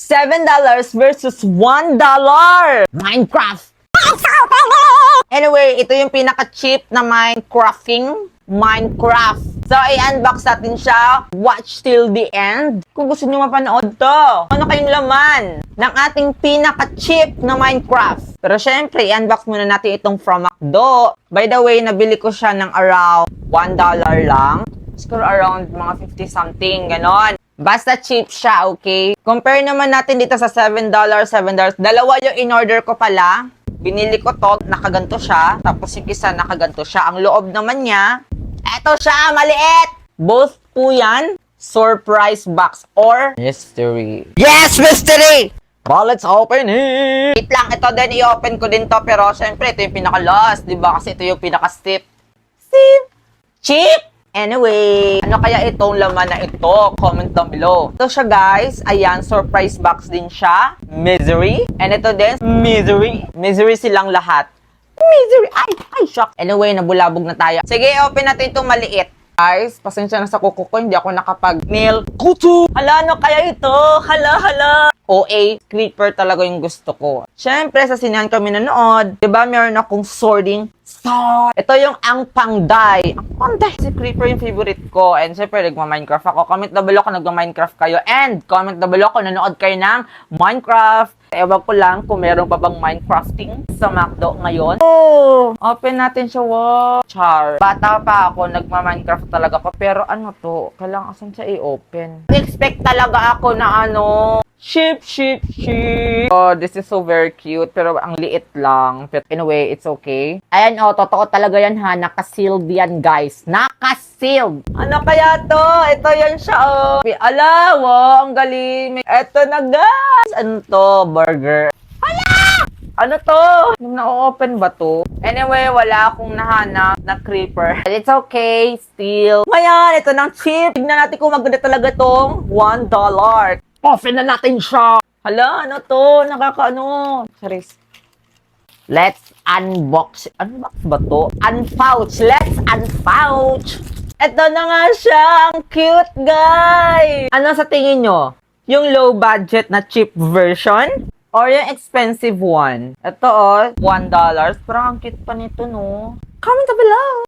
$7 versus $1. Minecraft. Anyway, ito yung pinaka-cheap na Minecraft. So, i-unbox natin siya. Watch till the end. Kung gusto nyo mapanood to. Ano kayong laman ng ating pinaka-cheap na Minecraft? Pero syempre, i-unbox muna natin itong from McDo. By the way, nabili ko siya ng around $1 lang. Siguro around mga 50 something, ganon. Basta cheap siya, okay? Compare naman natin dito sa $7. Dalawa yung in-order ko pala. Binili ko to, nakaganto siya. Tapos yung isa, nakaganto siya. Ang loob naman niya, eto siya, maliit! Both po yan, surprise box or mystery. Yes, mystery! Well, let's open it! Wait lang, ito din, i-open ko din to. Pero syempre, ito yung pinaka-last, diba? Kasi ito yung pinaka-steep. Cheap! Anyway, ano kaya itong laman na ito? Comment down below. Ito siya guys, ayan, surprise box din siya. Misery. And ito din, misery. Misery silang lahat. Misery! Ay, shock. Anyway, nabulabog na tayo. Sige, open natin itong maliit. Guys, pasensya na sa kuko ko, hindi ako nakapag-nail kuto. Hala, ano kaya ito? Hala. OA, creeper talaga yung gusto ko. Siyempre, sa sinahan kami nanood, diba meron akong swording star. Ito yung ang pangday. Ang pangday. Si creeper yung favorite ko. And siyempre, nagma-Minecraft ako. Comment na below kung nagma-Minecraft kayo. And comment na below kung nanood kayo ng Minecraft. Ewan ko lang kung meron pa bang Minecrafting sa McDo ngayon. Oh, open natin siya. Wow. Char. Bata pa ako, nagma-Minecraft talaga ako. Pero ano to? Kailangan asan siya i-open? Expect talaga ako na ano, sheep. Oh, this is so very cute. Pero ang liit lang. But anyway, it's okay. Ayan, oh, totoo talaga yan ha. Naka-sealed yan, guys. Naka-sealed. Ano kaya to? Ito yan siya, oh. Ala, wow, ang galing. Ito na, guys. Ano to? Burger. Hala! Ano to? Na-open ba to? Anyway, wala akong nahanap na creeper. But it's okay, still. Ngayon, ito ng cheap. Tignan natin kung maganda talaga tong $1. Open na natin siya. Hala, ano to? Nakakaano. Charis. Let's unbox. Unbox ba to? Unpouch. Let's unpouch. Ito na nga siya. Ang cute, guys. Ano sa tingin nyo? Yung low budget na cheap version? Or yung expensive one? Ito, oh, $1. Pero ang cute pa nito, no? Comment below.